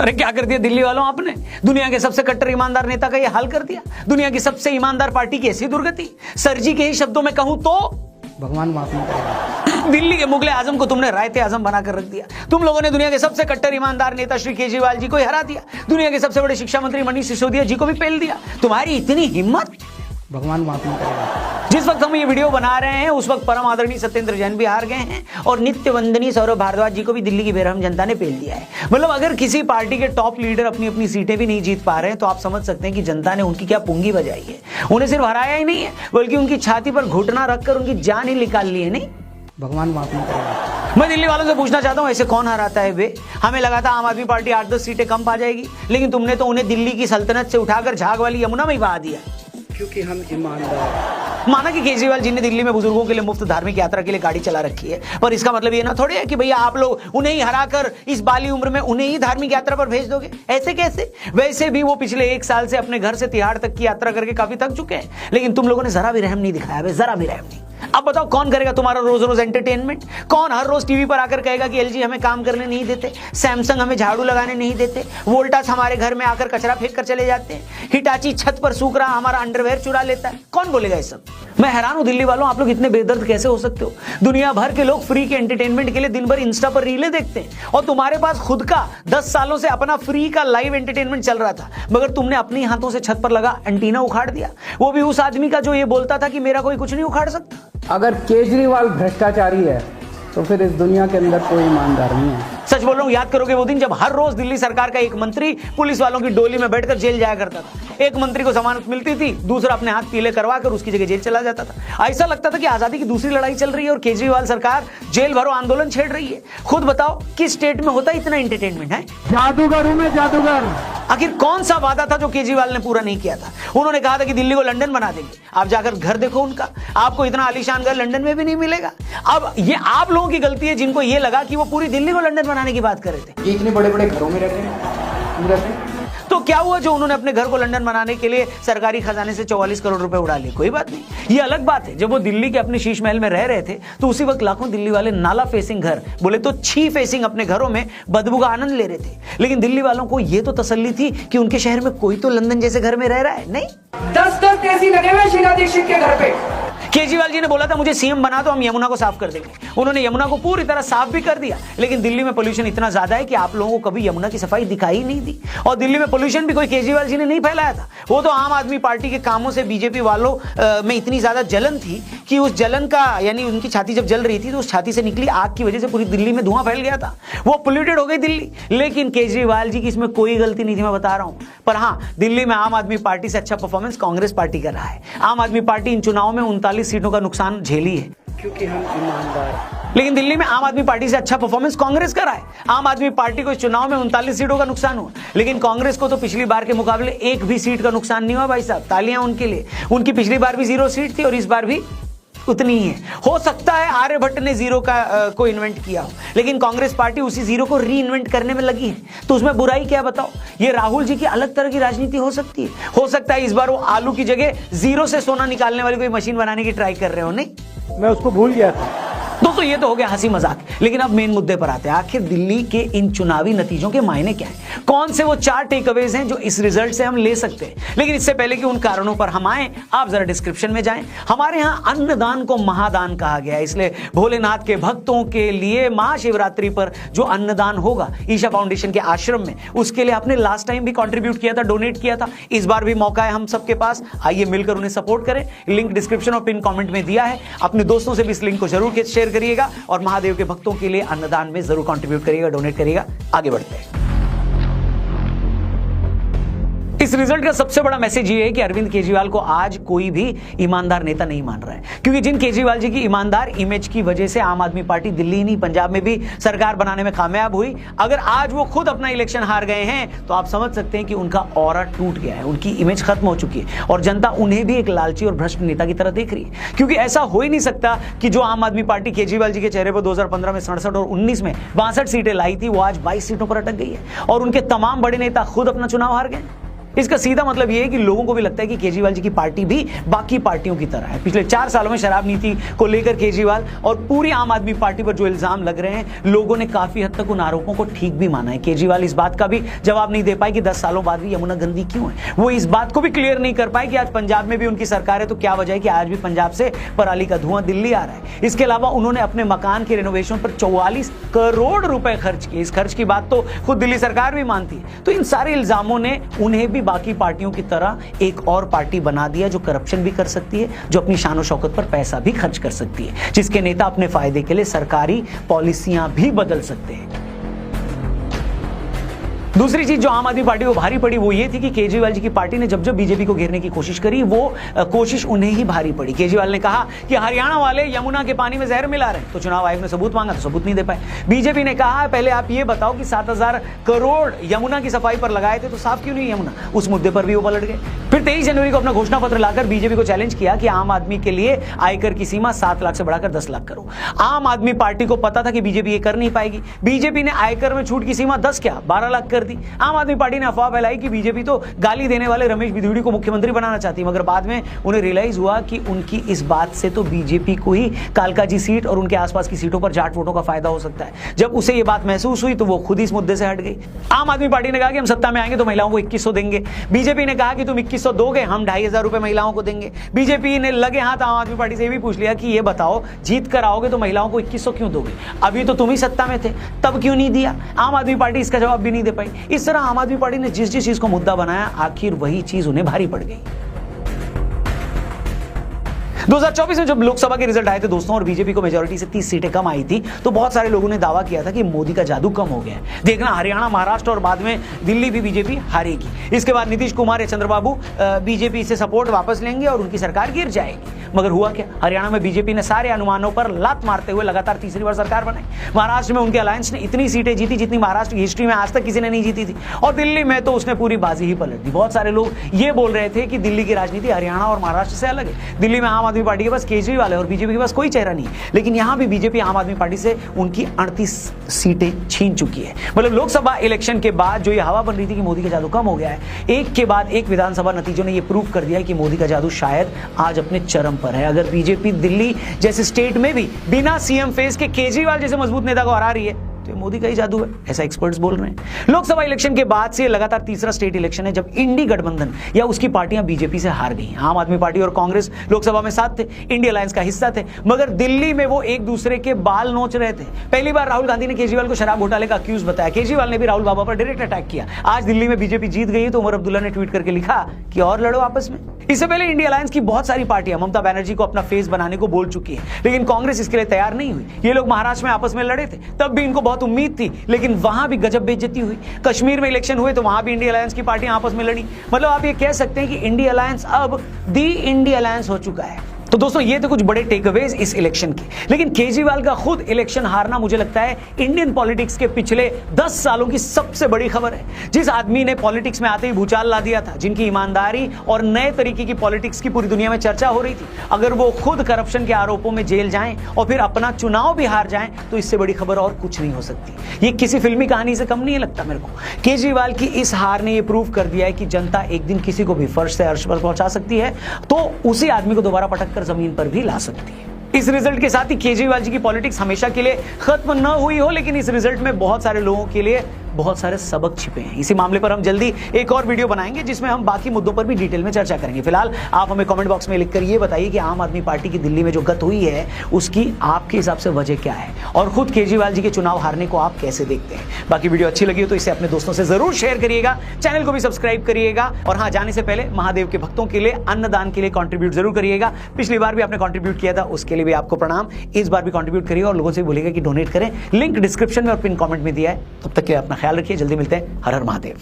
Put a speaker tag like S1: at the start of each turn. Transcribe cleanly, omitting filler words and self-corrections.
S1: अरे क्या कर दिया दिल्ली वालों आपने? दुनिया के सबसे कट्टर ईमानदार नेता का ये हाल कर दिया। दुनिया की सबसे ईमानदार पार्टी की ऐसी दुर्गति। सर जी के ही शब्दों में कहूं तो
S2: भगवान माफ नहीं करेगा।
S1: दिल्ली के मुगले आजम को तुमने रायते आजम बनाकर रख दिया। तुम लोगों ने दुनिया के सबसे कट्टर ईमानदार नेता श्री केजरीवाल जी को ही हरा दिया। दुनिया के सबसे बड़े शिक्षा मंत्री मनीष सिसोदिया जी को भी पेल दिया। तुम्हारी इतनी हिम्मत,
S2: भगवान माफ नहीं करेगा।
S1: जिस वक्त हम ये वीडियो बना रहे हैं उस वक्त परम आदरणीय सत्येंद्र जैन भी हार गए हैं और नित्य वंदनीय सौरभ भारद्वाज जी को भी दिल्ली की बेरहम जनता ने पेल दिया है। मतलब अगर किसी पार्टी के टॉप लीडर अपनी अपनी सीटें भी नहीं जीत पा रहे हैं तो आप समझ सकते हैं कि जनता ने उनकी क्या पुंगी बजाई है। उन्हें सिर्फ हराया ही नहीं है बल्कि उनकी छाती पर घुटना रखकर उनकी जान ही निकाल ली है। नहीं,
S2: भगवान माफ नहीं करेगा।
S1: मैं दिल्ली वालों से पूछना चाहता हूं, ऐसे कौन हराता है बे? हमें लगा था आम आदमी पार्टी 8-10 सीटें कम पा जाएगी, लेकिन तुमने तो उन्हें दिल्ली की सल्तनत से उठाकर झाग वाली यमुना में ही बहा दिया।
S2: क्योंकि हम ईमानदार।
S1: माना कि केजरीवाल जी ने दिल्ली में बुजुर्गों के लिए मुफ्त धार्मिक यात्रा के लिए गाड़ी चला रखी है, पर इसका मतलब ये ना थोड़े है कि भैया आप लोग उन्हें ही हराकर इस बाली उम्र में उन्हें ही धार्मिक यात्रा पर भेज दोगे। ऐसे कैसे? वैसे भी वो पिछले 1 साल से अपने घर से तिहाड़ तक की यात्रा करके काफी थक चुके हैं, लेकिन तुम लोगों ने जरा भी रहम नहीं दिखाया, जरा भी रहम नहीं। अब बताओ कौन करेगा तुम्हारा रोज रोज एंटरटेनमेंट? कौन हर रोज टीवी पर आकर कहेगा कि एलजी हमें काम करने नहीं देते, सैमसंग हमें झाड़ू लगाने नहीं देते, वोल्टास हमारे घर में आकर कचरा फेंक कर चले जाते हैं, हिटाची छत पर सूख रहा हमारा अंडरवेयर चुरा लेता है? कौन बोलेगा ये सब? मैं हैरान हूं दिल्ली वालों, आप लोग इतने बेदर्द कैसे हो सकते हो? दुनिया भर के लोग फ्री के एंटरटेनमेंट के लिए दिन भर इंस्टा पर रीलें देखते हैं और तुम्हारे पास खुद का 10 सालों से अपना फ्री का लाइव एंटरटेनमेंट चल रहा था, मगर तुमने अपने हाथों से छत पर लगा एंटीना उखाड़ दिया। वो भी उस आदमी का जो ये बोलता था कि मेरा कोई कुछ नहीं उखाड़ सकता।
S2: अगर केजरीवाल भ्रष्टाचारी है तो फिर इस दुनिया के अंदर कोई ईमानदार नहीं है।
S1: सच बोल रहा हूं, याद करोगे वो दिन जब हर रोज दिल्ली सरकार का एक मंत्री पुलिस वालों की डोली में बैठकर जेल जाया करता था। एक मंत्री को जमानत मिलती थी, दूसरा अपने हाथ पीले करवाकर उसकी जगह जेल चला जाता था। ऐसा लगता था कि आजादी की दूसरी लड़ाई चल रही है और केजरीवाल सरकार जेल भरो आंदोलन छेड़ रही है। खुद बताओ किस स्टेट में होता है इतना एंटरटेनमेंट है?
S2: जादूगर हूं मैं, जादूगर।
S1: आखिर कौन सा वादा था जो केजरीवाल ने पूरा नहीं किया था? उन्होंने कहा था कि दिल्ली को लंदन बना देंगे। आप जाकर घर देखो उनका, आपको इतना आलीशान घर लंदन में भी नहीं मिलेगा। अब ये आप लोगों की गलती है जिनको ये लगा कि वो पूरी दिल्ली को लंदन बनाने की बात कर रहे थे।
S2: ये इतने बड़े बड़े घरों में रहते हैं,
S1: तो क्या हुआ जो उन्होंने अपने घर को लंदन बनाने के लिए सरकारी खजाने से 44 करोड़ रुपए उड़ा लिए? कोई बात नहीं, ये अलग बात है। जब वो दिल्ली के अपने शीश महल में रह रहे थे तो उसी वक्त लाखों दिल्ली वाले नाला फेसिंग घर, बोले तो छी फेसिंग अपने घरों में बदबू का आनंद ले रहे थे। लेकिन दिल्ली वालों को ये तो तसल्ली थी कि उनके शहर में कोई तो लंदन जैसे घर में रह रहा है। नहीं,
S3: 10 एसी लगे हुए शीला दीक्षित के घर पे।
S1: केजरीवाल जी ने बोला था मुझे सीएम बना तो हम यमुना को साफ कर देंगे। उन्होंने यमुना को पूरी तरह साफ भी कर दिया, लेकिन दिल्ली में पोल्यूशन इतना ज्यादा है कि आप लोगों को कभी यमुना की सफाई दिखाई नहीं दी। और दिल्ली में पोल्यूशन भी कोई केजरीवाल जी ने नहीं फैलाया था, वो तो आम आदमी पार्टी के कामों से बीजेपी वालों में इतनी ज्यादा जलन थी कि उस जलन का, यानी उनकी छाती जब जल रही थी तो उस छाती से निकली आग की वजह से पूरी दिल्ली में धुआं फैल गया था, वो पोल्यूटेड हो गई दिल्ली। लेकिन केजरीवाल जी की इसमें कोई गलती नहीं थी, मैं बता रहा हूं। पर हाँ, दिल्ली में आम आदमी पार्टी से अच्छा परफॉर्मेंस कांग्रेस पार्टी कर रहा है। आम आदमी पार्टी इन चुनावों में 39 सीटों का नुकसान झेली है,
S2: क्योंकि हम ईमानदार।
S1: लेकिन दिल्ली में आम आदमी पार्टी से अच्छा परफॉर्मेंस कांग्रेस का रहा है। आम आदमी पार्टी को इस चुनाव में 39 सीटों का नुकसान हुआ, लेकिन कांग्रेस को तो पिछली बार के मुकाबले एक भी सीट का नुकसान नहीं हुआ। भाई साहब, तालियां उनके लिए। उनकी पिछली बार भी 0 सीट थी और इस बार भी उतनी ही है। हो सकता है आर्यभट्ट ने जीरो को इन्वेंट किया हो, लेकिन कांग्रेस पार्टी उसी जीरो को री इन्वेंट करने में लगी है, तो उसमें बुराई क्या बताओ? ये राहुल जी की अलग तरह की राजनीति हो सकती है। हो सकता है इस बार वो आलू की जगह जीरो से सोना निकालने वाली कोई मशीन बनाने की ट्राई कर रहे हो। नहीं,
S2: मैं उसको भूल गया था।
S1: दोस्तों ये तो हो गया हंसी मजाक, लेकिन अब मेन मुद्दे पर आते हैं। आखिर दिल्ली के इन चुनावी नतीजों के मायने क्या हैं? कौन से वो 4 टेकअवेज हैं जो इस रिजल्ट से हम ले सकते हैं? लेकिन इससे पहले कि उन कारणों पर हम आए, आप जरा डिस्क्रिप्शन में जाएं। हमारे यहाँ अन्नदान को महादान कहा गया है, इसलिए भोलेनाथ के भक्तों के लिए महाशिवरात्रि पर जो अन्नदान होगा ईशा फाउंडेशन के आश्रम में, उसके लिए आपने लास्ट टाइम भी कंट्रीब्यूट किया था, डोनेट किया था। इस बार भी मौका है हम सबके पास, आइए मिलकर उन्हें सपोर्ट करें। लिंक डिस्क्रिप्शन और पिन कमेंट में दिया है। अपने दोस्तों से भी इस लिंक को जरूर शेयर करिएगा और महादेव के भक्तों के लिए अन्नदान में जरूर कंट्रीब्यूट करिएगा, डोनेट करिएगा। आगे बढ़ते हैं। इस रिजल्ट का सबसे बड़ा मैसेज ये है कि अरविंद केजरीवाल को आज कोई भी ईमानदार नेता नहीं मान रहा है, क्योंकि जिन केजरीवाल जी की ईमानदार इमेज की वजह से आम आदमी पार्टी दिल्ली नहीं पंजाब में भी सरकार बनाने में कामयाब हुई, अगर आज वो खुद अपना इलेक्शन हार गए हैं तो आप समझ सकते हैं कि उनका ऑरा टूट गया है, उनकी इमेज खत्म हो चुकी है और जनता उन्हें भी एक लालची और भ्रष्ट नेता की तरह देख रही है। क्योंकि ऐसा हो ही नहीं सकता कि जो आम आदमी पार्टी केजरीवाल जी के चेहरे पर 2015 में 67 और 19 में 62 सीटें लाई थी, वो आज 22 सीटों पर अटक गई है और उनके तमाम बड़े नेता खुद अपना चुनाव हार गए। इसका सीधा मतलब यह है कि लोगों को भी लगता है कि केजरीवाल जी की पार्टी भी बाकी पार्टियों की तरह है। पिछले 4 सालों में शराब नीति को लेकर केजरीवाल और पूरी आम आदमी पार्टी पर जो इल्जाम लग रहे हैं, लोगों ने काफी हद तक उन आरोपों को ठीक भी माना है। केजरीवाल इस बात का भी जवाब नहीं दे पाए कि 10 सालों बाद भी यमुना गंदी क्यों है। वो इस बात को भी क्लियर नहीं कर पाए कि आज पंजाब में भी उनकी सरकार है तो क्या वजह है कि आज भी पंजाब से पराली का धुआं दिल्ली आ रहा है। इसके अलावा उन्होंने अपने मकान के रेनोवेशन पर 44 करोड़ रुपए खर्च किए। इस खर्च की बात तो खुद दिल्ली सरकार भी मानती है। तो इन सारे इल्जामों ने उन्हें भी बाकी पार्टियों की तरह एक और पार्टी बना दिया जो करप्शन भी कर सकती है, जो अपनी शान और शौकत पर पैसा भी खर्च कर सकती है, जिसके नेता अपने फायदे के लिए सरकारी पॉलिसियां भी बदल सकते हैं। दूसरी चीज जो आम आदमी पार्टी को भारी पड़ी वो ये थी कि केजरीवाल जी की पार्टी ने जब जब बीजेपी को घेरने की कोशिश करी, वो कोशिश उन्हें ही भारी पड़ी। केजरीवाल ने कहा कि हरियाणा वाले यमुना के पानी में जहर मिला रहे हैं, तो चुनाव आयोग ने सबूत मांगा तो सबूत नहीं दे पाए। बीजेपी ने कहा पहले आप ये बताओ कि 7,000 करोड़ यमुना की सफाई पर लगाए थे तो साफ क्यों नहीं यमुना, उस मुद्दे पर भी वो पलट गए। फिर 23 जनवरी को अपना घोषणा पत्र लाकर बीजेपी को चैलेंज किया कि आम आदमी के लिए आयकर की सीमा 7 लाख से बढ़ाकर 10 लाख करो। आम आदमी पार्टी को पता था कि बीजेपी ये कर नहीं पाएगी। बीजेपी ने आयकर में छूट की सीमा 10 क्या 12 लाख कर दी। आम आदमी पार्टी ने अफवाह फैलाई कि बीजेपी तो गाली देने वाले रमेश बिधूड़ी को मुख्यमंत्री बनाना चाहती, मगर बाद में उन्हें रियलाइज हुआ कि उनकी इस बात से तो बीजेपी को ही कालकाजी सीट और उनके आसपास की सीटों पर जाट वोटों का फायदा हो सकता है। जब उसे यह बात महसूस हुई तो वो खुद इस मुद्दे से हट गई। आम आदमी पार्टी ने कहा कि हम सत्ता में आएंगे तो महिलाओं को 2100 देंगे। बीजेपी ने कहा कि तुम 2100 दोगे, हम 2,500 रुपए महिलाओं को देंगे। बीजेपी ने लगे हाथ आम आदमी पार्टी से भी पूछ लिया कि ये बताओ जीत कर आओगे तो महिलाओं को 2100 क्यों दोगे, अभी तो तुम ही सत्ता में थे, तब क्यों नहीं दिया। आम आदमी पार्टी इसका जवाब भी नहीं दे पाई। इस तरह आम आदमी पार्टी ने जिस चीज को मुद्दा बनाया, आखिर वही चीज उन्हें भारी पड़ गई। 2024 में जब लोकसभा के रिजल्ट आए थे दोस्तों और बीजेपी को मेजोरिटी से 30 सीटें कम आई थी, तो बहुत सारे लोगों ने दावा किया था कि मोदी का जादू कम हो गया है। देखना हरियाणा, महाराष्ट्र और बाद में दिल्ली भी बीजेपी हारेगी। इसके बाद नीतीश कुमार या चंद्रबाबू बीजेपी से सपोर्ट वापस लेंगे और उनकी सरकार गिर जाएगी। मगर हुआ क्या, हरियाणा में बीजेपी ने सारे अनुमानों पर लात मारते हुए लगातार तीसरी बार सरकार बनाई। महाराष्ट्र में उनके अलायंस ने इतनी सीटें जीती जितनी महाराष्ट्र की हिस्ट्री में आज तक किसी ने नहीं जीती थी, और दिल्ली में तो उसने पूरी बाजी ही पलट दी। बहुत सारे लोग ये बोल रहे थे कि दिल्ली की राजनीति हरियाणा और महाराष्ट्र से अलग है। दिल्ली में आम आदमी पार्टी के पास केजरीवाल है और बीजेपी के पास कोई चेहरा नहीं है, लेकिन यहां भी बीजेपी आम आदमी पार्टी से उनकी 38 सीटें छीन चुकी है। मतलब लोकसभा इलेक्शन के बाद जो ये हवा बन रही थी कि मोदी का जादू कम हो गया है, एक के बाद एक विधानसभा नतीजों ने ये प्रूव कर दिया है कि मोदी का जादू शायद आज अपने चरम पर है। अगर बीजेपी दिल्ली जैसे स्टेट में भी बिना सीएम फेस के केजरीवाल जैसे मजबूत नेता को हरा रही है तो मोदी का ही जादू है, ऐसा एक्सपर्ट्स बोल रहे हैं। लोकसभा इलेक्शन के बाद से लगातार तीसरा स्टेट इलेक्शन है जब इंडी गठबंधन या उसकी पार्टियां बीजेपी से हार गई। आम आदमी पार्टी और कांग्रेस लोकसभा में साथ थे, इंडिया अलायंस का हिस्सा थे, मगर दिल्ली में वो एक दूसरे के बाल नोच रहे थे। पहली बार राहुल गांधी ने केजरीवाल को शराब घोटाले का अक्यूज बताया। केजरीवाल ने भी राहुल बाबा पर डायरेक्ट अटैक किया। आज दिल्ली में बीजेपी जीत गई है तो उमर अब्दुल्ला ने ट्वीट करके लिखा कि और लड़ो आपस में। इससे पहले इंडिया अलायंस की बहुत सारी पार्टियां ममता बनर्जी को अपना फेस बनाने को बोल चुकी है, लेकिन कांग्रेस इसके लिए तैयार नहीं हुई। ये लोग महाराष्ट्र में आपस में लड़े थे, तब भी इनको बहुत उम्मीद थी, लेकिन वहां भी गजब बेइज्जती हुई। कश्मीर में इलेक्शन हुए तो वहां भी इंडिया अलायंस की पार्टियां आपस में लड़ी। मतलब आप ये कह सकते हैं कि इंडिया अलायंस अब दी इंडिया अलायंस हो चुका है। तो दोस्तों ये तो कुछ बड़े टेकअवेज इस इलेक्शन के, लेकिन केजरीवाल का खुद इलेक्शन हारना मुझे लगता है इंडियन पॉलिटिक्स के पिछले 10 सालों की सबसे बड़ी खबर है। जिस आदमी ने पॉलिटिक्स में आते ही भूचाल ला दिया था, जिनकी ईमानदारी और नए तरीके की पॉलिटिक्स की पूरी दुनिया में चर्चा हो रही थी, अगर वो खुद करप्शन के आरोपों में जेल जाएं और फिर अपना चुनाव भी हार जाएं तो इससे बड़ी खबर और कुछ नहीं हो सकती। ये किसी फिल्मी कहानी से कम नहीं लगता मेरे को। केजरीवाल की इस हार ने यह प्रूव कर दिया है कि जनता एक दिन किसी को भी फर्श से अर्श पर पहुंचा सकती है तो उसी आदमी को दोबारा पटक जमीन पर भी ला सकती है। इस रिजल्ट के साथ ही केजरीवाल जी की पॉलिटिक्स हमेशा के लिए खत्म न हुई हो, लेकिन इस रिजल्ट में बहुत सारे लोगों के लिए बहुत सारे सबक छिपे हैं। इसी मामले पर हम जल्दी एक और वीडियो बनाएंगे जिसमें हम बाकी मुद्दों पर भी डिटेल में चर्चा करेंगे। फिलहाल आप हमें कमेंट बॉक्स में लिखकर ये बताइए कि आम आदमी पार्टी की दिल्ली में जो गत हुई है उसकी आपके हिसाब से वजह क्या है, और खुद केजरीवाल जी के चुनाव हारने को आप कैसे देखते हैं। बाकी वीडियो अच्छी लगी हो तो इसे अपने दोस्तों से जरूर शेयर करिएगा, चैनल को भी सब्सक्राइब करिएगा, और हाँ, जाने से पहले महादेव के भक्तों के लिए अन्नदान के लिए कंट्रीब्यूट जरूर करिएगा। पिछली बार भी आपने कंट्रीब्यूट किया था, उसके लिए भी आपको प्रणाम। इस बार भी कंट्रीब्यूट करिएगा और लोगों से बोलिएगा कि डोनेट करें। लिंक डिस्क्रिप्शन में और पिन कमेंट में दिया है। तब तक के लिए अपना ख्याल रखिए, जल्दी मिलते हैं। हर हर महादेव।